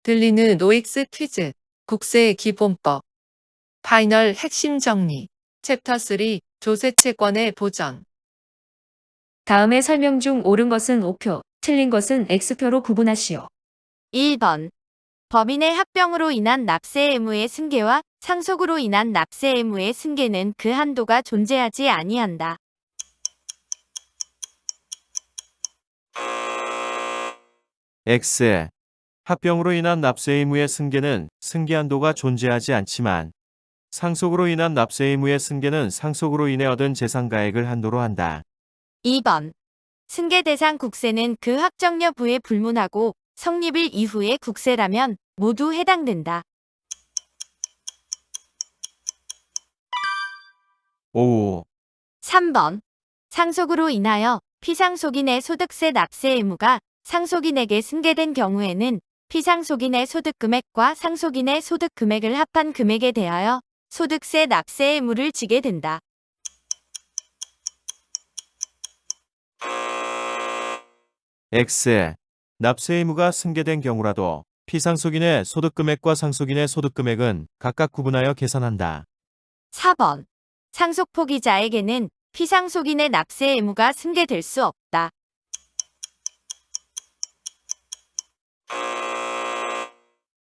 들리는 노익스 퀴즈, 국세 기본법, 파이널 핵심 정리, 챕터 3, 조세 채권의 보전. 다음의 설명 중 옳은 것은 O표, 틀린 것은 X표로 구분하시오. 1번. 법인의 합병으로 인한 납세 의무의 승계와 상속으로 인한 납세 의무의 승계는 그 한도가 존재하지 아니한다. X. 합병으로 인한 납세 의무의 승계는 승계 한도가 존재하지 않지만 상속으로 인한 납세 의무의 승계는 상속으로 인해 얻은 재산가액을 한도로 한다. 2번. 승계 대상 국세는 그 확정 여부에 불문하고 성립일 이후의 국세라면 모두 해당된다. 5. 3번. 상속으로 인하여 피상속인의 소득세 납세 의무가 상속인에게 승계된 경우에는 피상속인의 소득금액과 상속인의 소득금액을 합한 금액에 대하여 소득세 납세 의무를 지게 된다. X. 납세 의무가 승계된 경우라도 피상속인의 소득금액과 상속인의 소득금액은 각각 구분하여 계산한다. 4번. 상속포기자에게는 피상속인의 납세 의무가 승계될 수 없다.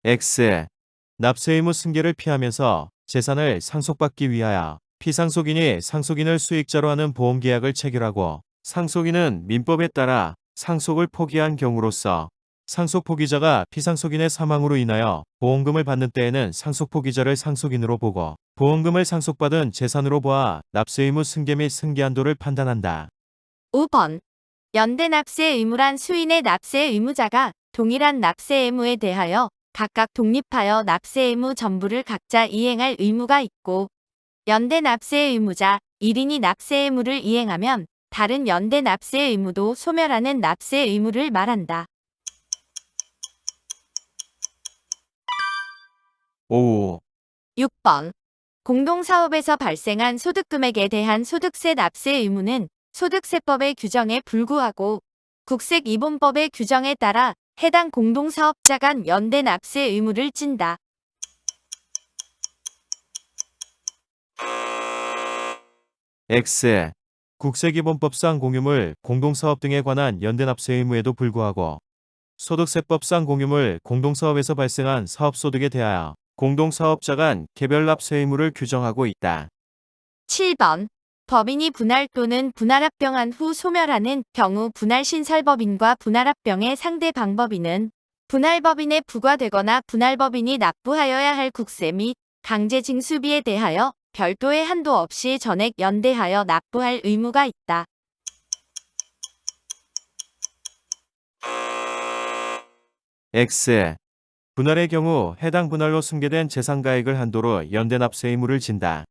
X. 납세 의무 승계를 피하면서 재산을 상속받기 위하여 피상속인이 상속인을 수익자로 하는 보험계약을 체결하고 상속인은 민법에 따라 상속을 포기한 경우로서 상속포기자가 피상속인의 사망으로 인하여 보험금을 받는 때에는 상속포기자를 상속인으로 보고 보험금을 상속받은 재산으로 보아 납세 의무 승계 및 승계 한도를 판단한다. 5번. 연대 납세 의무란 수인의 납세 의무자가 동일한 납세 의무에 대하여 각각 독립하여 납세 의무 전부를 각자 이행할 의무가 있고 연대 납세 의무자 1인이 납세 의무를 이행하면 다른 연대 납세 의무도 소멸하는 납세 의무를 말한다. 5. 6번. 공동사업에서 발생한 소득금액에 대한 소득세 납세 의무는 소득세법의 규정에 불구하고 국세기본법의 규정에 따라 해당 공동사업자 간 연대 납세 의무를 진다. X. 국세기본법상 공유물, 공동사업 등에 관한 연대 납세 의무에도 불구하고 소득세법상 공유물, 공동사업에서 발생한 사업소득에 대하여 공동사업자 간 개별 납세 의무를 규정하고 있다. 7번. 법인이 분할 또는 분할합병한 후 소멸하는 경우 분할신설법인과 분할합병의 상대 방법인은 분할법인에 부과되거나 분할법인이 납부하여야 할 국세 및 강제징수비에 대하여 별도의 한도 없이 전액 연대하여 납부할 의무가 있다. X. 분할의 경우 해당 분할로 승계된 재산가액을 한도로 연대 납세 의무를 진다.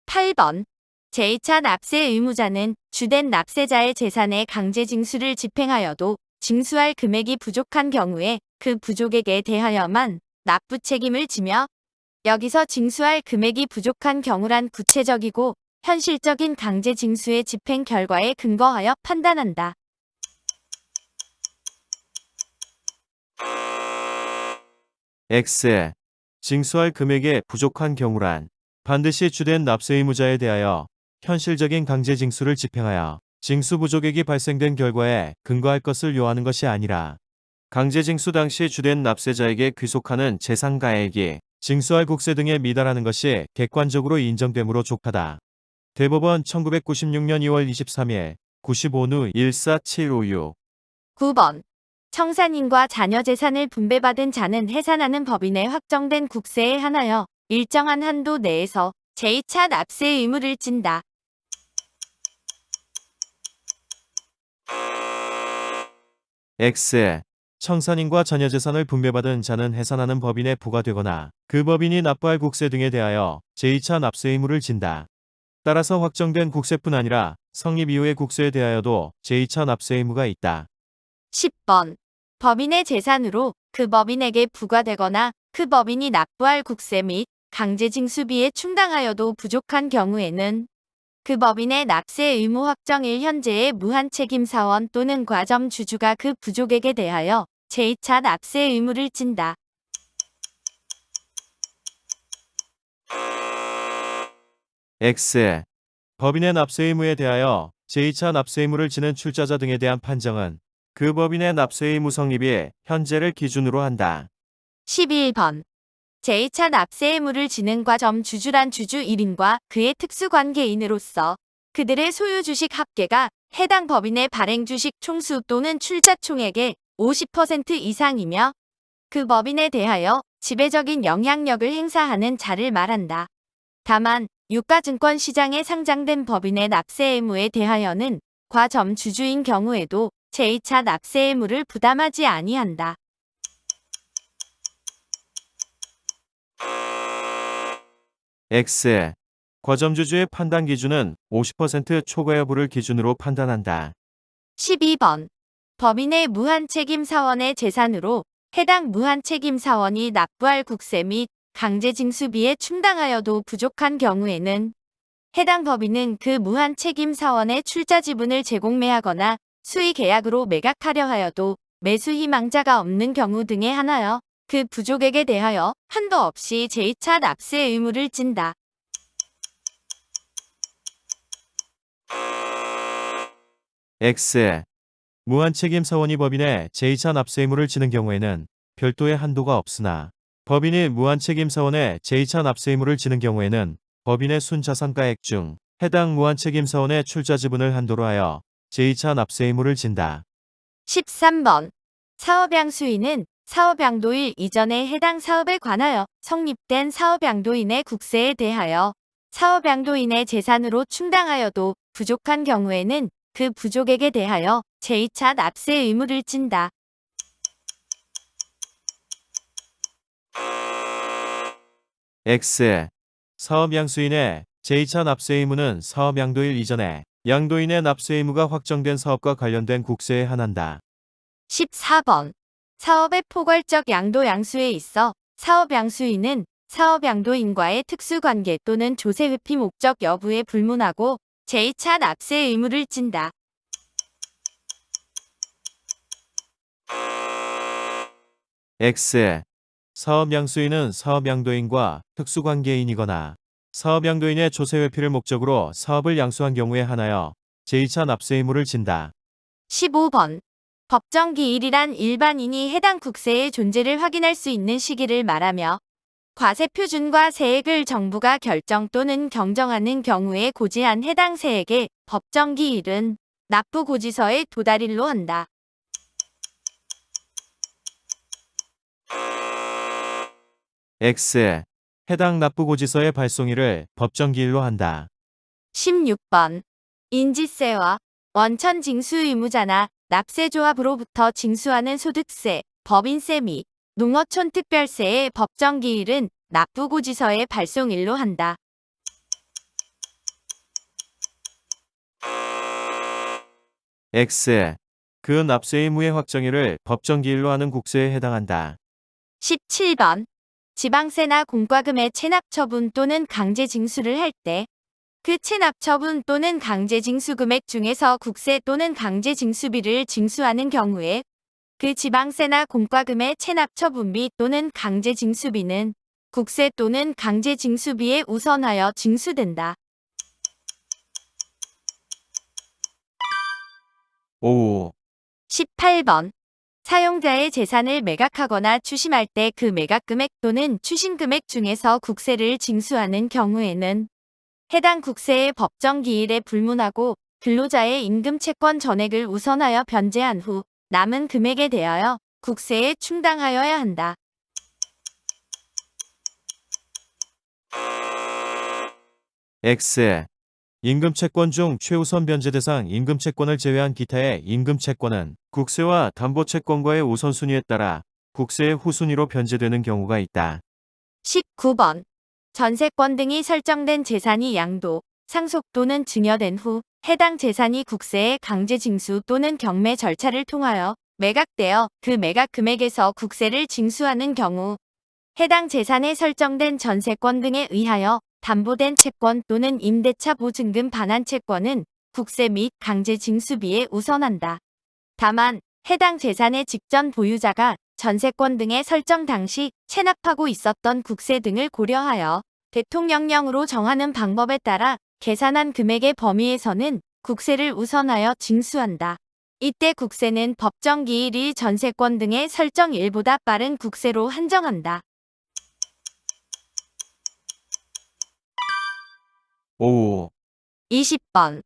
8번. 제2차 납세 의무자는 주된 납세자의 재산의 강제징수를 집행하여도 징수할 금액이 부족한 경우에 그 부족액에 대하여만 납부 책임을 지며 여기서 징수할 금액이 부족한 경우란 구체적이고 현실적인 강제징수의 집행 결과에 근거하여 판단한다. X. 징수할 금액에 부족한 경우란 반드시 주된 납세 의무자에 대하여 현실적인 강제 징수를 집행하여 징수 부족액이 발생된 결과에 근거할 것을 요하는 것이 아니라 강제 징수 당시 주된 납세자에게 귀속하는 재산가액이 징수할 국세 등에 미달하는 것이 객관적으로 인정되므로 족하다. 대법원 1996년 2월 23일 95누 14756. 9번. 청산인과 자녀 재산을 분배받은 자는 해산하는 법인의 확정된 국세에 한하여 일정한 한도 내에서 제2차 납세 의무를 진다. X. 청산인과 자녀 재산을 분배받은 자는 해산하는 법인에 부과되거나 그 법인이 납부할 국세 등에 대하여 제2차 납세 의무를 진다. 따라서 확정된 국세뿐 아니라 성립 이후의 국세에 대하여도 제2차 납세 의무가 있다. 10번. 법인의 재산으로 그 법인에게 부과되거나 그 법인이 납부할 국세 및 강제징수비에 충당하여도 부족한 경우에는 그 법인의 납세 의무 확정일 현재의 무한책임 사원 또는 과점 주주가 그 부족액에 대하여 제2차 납세 의무를 진다. X. 법인의 납세 의무에 대하여 제2차 납세 의무를 지는 출자자 등에 대한 판정은 그 법인의 납세 의무 성립이 현재를 기준으로 한다. 11번. 제2차 납세 의무를 지는 과점 주주란 주주 1인과 그의 특수관계인으로서 그들의 소유 주식 합계가 해당 법인의 발행 주식 총수 또는 출자 총액의 50% 이상이며 그 법인에 대하여 지배적인 영향력을 행사하는 자를 말한다. 다만 유가증권 시장에 상장된 법인의 납세 의무에 대하여는 과점 주주인 경우에도 제2차 납세 의무를 부담하지 아니한다. X. 과점주주의 판단 기준은 50% 초과 여부를 기준으로 판단한다. 12번. 법인의 무한책임 사원의 재산으로 해당 무한책임 사원이 납부할 국세 및 강제징수비에 충당하여도 부족한 경우에는 해당 법인은 그 무한책임 사원의 출자 지분을 재공매하거나 수의 계약으로 매각하려 하여도 매수 희망자가 없는 경우 등에 한하여 그 부족액에 대하여 한도 없이 제2차 납세 의무를 진다. X. 무한책임 사원이 법인의 제2차 납세 의무를 지는 경우에는 별도의 한도가 없으나 법인이 무한책임 사원의 제2차 납세 의무를 지는 경우에는 법인의 순자산가액 중 해당 무한책임 사원의 출자 지분을 한도로 하여 제2차 납세 의무를 진다. 13번. 사업양수인은 사업양도일 이전에 해당 사업에 관하여 성립된 사업양도인의 국세에 대하여 사업양도인의 재산으로 충당하여도 부족한 경우에는 그 부족액에 대하여 제2차 납세 의무를 진다. X. 사업양수인의 제2차 납세 의무는 사업양도일 이전에 양도인의 납세 의무가 확정된 사업과 관련된 국세에 한한다. 14번. 사업의 포괄적 양도 양수에 있어 사업양수인은 사업양도인과의 특수관계 또는 조세회피 목적 여부에 불문하고 제2차 납세 의무를 진다. X. 사업양수인은 사업양도인과 특수관계인이거나 사업양도인의 조세회피를 목적으로 사업을 양수한 경우에 한하여 제2차 납세 의무를 진다. 15번. 법정기일이란 일반인이 해당 국세의 존재를 확인할 수 있는 시기를 말하며 과세표준과 세액을 정부가 결정 또는 경정하는 경우에 고지한 해당 세액의 법정기일은 납부고지서의 도달일로 한다. X. 해당 납부고지서의 발송일을 법정기일로 한다. 16번. 인지세와 원천징수 의무자나 납세조합으로부터 징수하는 소득세, 법인세 및 농어촌 특별세의 법정기일은 납부고지서의 발송일로 한다. X. 그 납세 의무의 확정일을 법정기일로 하는 국세에 해당한다. 17번. 지방세나 공과금의 체납처분 또는 강제징수를 할 때 그 체납처분 또는 강제징수 금액 중에서 국세 또는 강제징수비를 징수하는 경우에 그 지방세나 공과금의 체납처분 및 또는 강제징수비는 국세 또는 강제징수비에 우선하여 징수된다. 5. 18번. 사용자의 재산을 매각하거나 추심할 때 그 매각금액 또는 추심금액 중에서 국세를 징수하는 경우에는 해당 국세의 법정기일에 불문하고 근로자의 임금채권 전액을 우선하여 변제한 후 남은 금액에 대하여 국세에 충당하여야 한다. X. 임금채권 중 최우선 변제 대상 임금채권을 제외한 기타의 임금채권은 국세와 담보채권과의 우선순위에 따라 국세의 후순위로 변제되는 경우가 있다. 19번. 전세권 등이 설정된 재산이 양도, 상속 또는 증여된 후 해당 재산이 국세의 강제징수 또는 경매 절차를 통하여 매각되어 그 매각 금액에서 국세를 징수하는 경우 해당 재산에 설정된 전세권 등에 의하여 담보된 채권 또는 임대차 보증금 반환 채권은 국세 및 강제징수비에 우선한다. 다만 해당 재산의 직전 보유자가 전세권 등의 설정 당시 체납하고 있었던 국세 등을 고려하여 대통령령으로 정하는 방법에 따라 계산한 금액의 범위에서는 국세를 우선하여 징수한다. 이때 국세는 법정기일이 전세권 등의 설정일보다 빠른 국세로 한정한다. 5. 20번.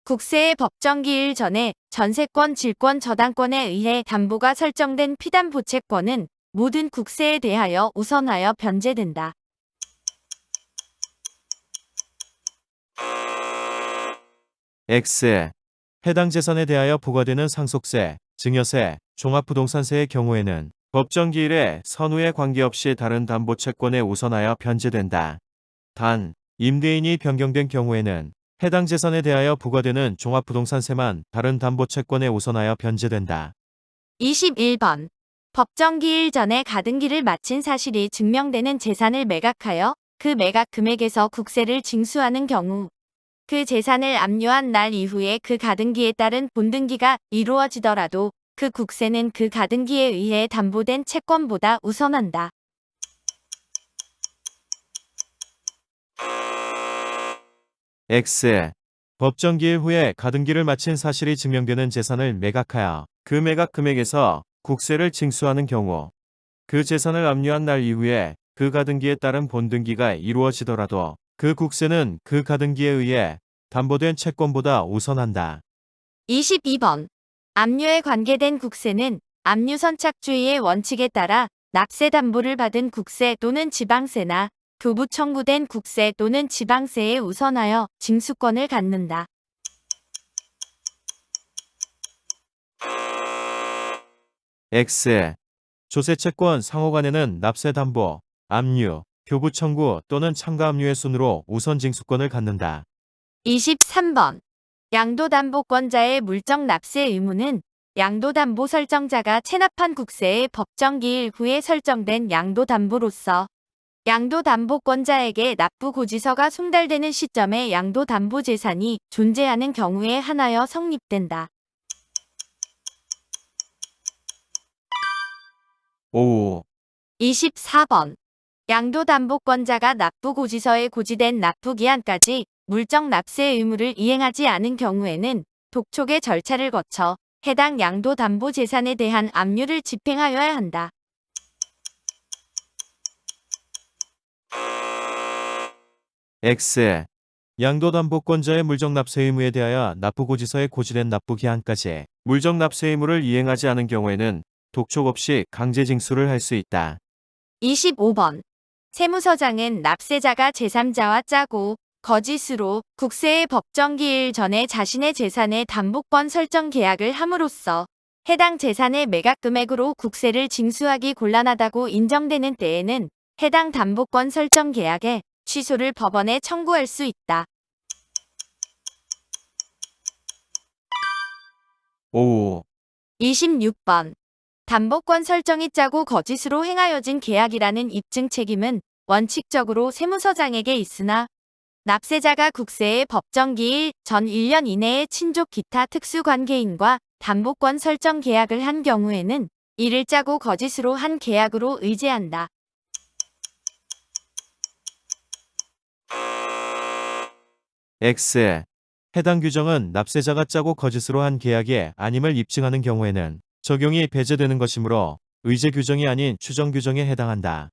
국세의 법정기일 전에 전세권 질권 저당권에 의해 담보가 설정된 피담보 채권은 모든 국세에 대하여 우선하여 변제된다. X. 해당 재산에 대하여 부과되는 상속세, 증여세, 종합부동산세의 경우에는 법정기일에 선후에 관계없이 다른 담보채권에 우선하여 변제된다. 단, 임대인이 변경된 경우에는 해당 재산에 대하여 부과되는 종합부동산세만 다른 담보채권에 우선하여 변제된다. 21번. 법정기일 전에 가등기를 마친 사실이 증명되는 재산을 매각하여 그 매각 금액에서 국세를 징수하는 경우 그 재산을 압류한 날 이후에 그 가등기에 따른 본등기가 이루어지더라도 그 국세는 그 가등기에 의해 담보된 채권보다 우선한다. X. 법정기일 후에 가등기를 마친 사실이 증명되는 재산을 매각하여 그 매각 금액에서 국세를 징수하는 경우 그 재산을 압류한 날 이후에 그 가등기에 따른 본등기가 이루어지더라도 그 국세는 그 가등기에 의해 담보된 채권보다 우선한다. 22번. 압류에 관계된 국세는 압류선착주의의 원칙에 따라 납세 담보를 받은 국세 또는 지방세나 교부 청구된 국세 또는 지방세에 우선하여 징수권을 갖는다. X. 조세채권 상호간에는 납세 담보, 압류, 교부 청구 또는 참가 압류의 순으로 우선 징수권을 갖는다. 23번. 양도담보권자의 물적 납세 의무는 양도담보 설정자가 체납한 국세의 법정기일 후에 설정된 양도담보로서 양도담보권자에게 납부고지서가 송달되는 시점에 양도담보재산이 존재하는 경우에 한하여 성립된다. 5. 24번. 양도담보권자가 납부고지서에 고지된 납부기한까지 물적 납세 의무를 이행하지 않은 경우에는 독촉의 절차를 거쳐 해당 양도담보재산에 대한 압류를 집행하여야 한다. X. 양도담보권자의 물적납세 의무에 대하여 납부고지서에 고지된 납부기한까지 물적납세 의무를 이행하지 않은 경우에는 독촉 없이 강제징수를 할 수 있다. 25번. 세무서장은 납세자가 제3자와 짜고 거짓으로 국세의 법정기일 전에 자신의 재산의 담보권 설정 계약을 함으로써 해당 재산의 매각 금액으로 국세를 징수하기 곤란하다고 인정되는 때에는 해당 담보권 설정 계약의 취소를 법원에 청구할 수 있다. 5. 26번. 담보권 설정이 짜고 거짓으로 행하여진 계약이라는 입증 책임은 원칙적으로 세무서장에게 있으나 납세자가 국세의 법정기일 전 1년 이내에 친족 기타 특수관계인과 담보권 설정 계약을 한 경우에는 이를 짜고 거짓으로 한 계약으로 의제한다. X. 해당 규정은 납세자가 짜고 거짓으로 한 계약이 아님을 입증하는 경우에는 적용이 배제되는 것이므로 의제 규정이 아닌 추정 규정에 해당한다.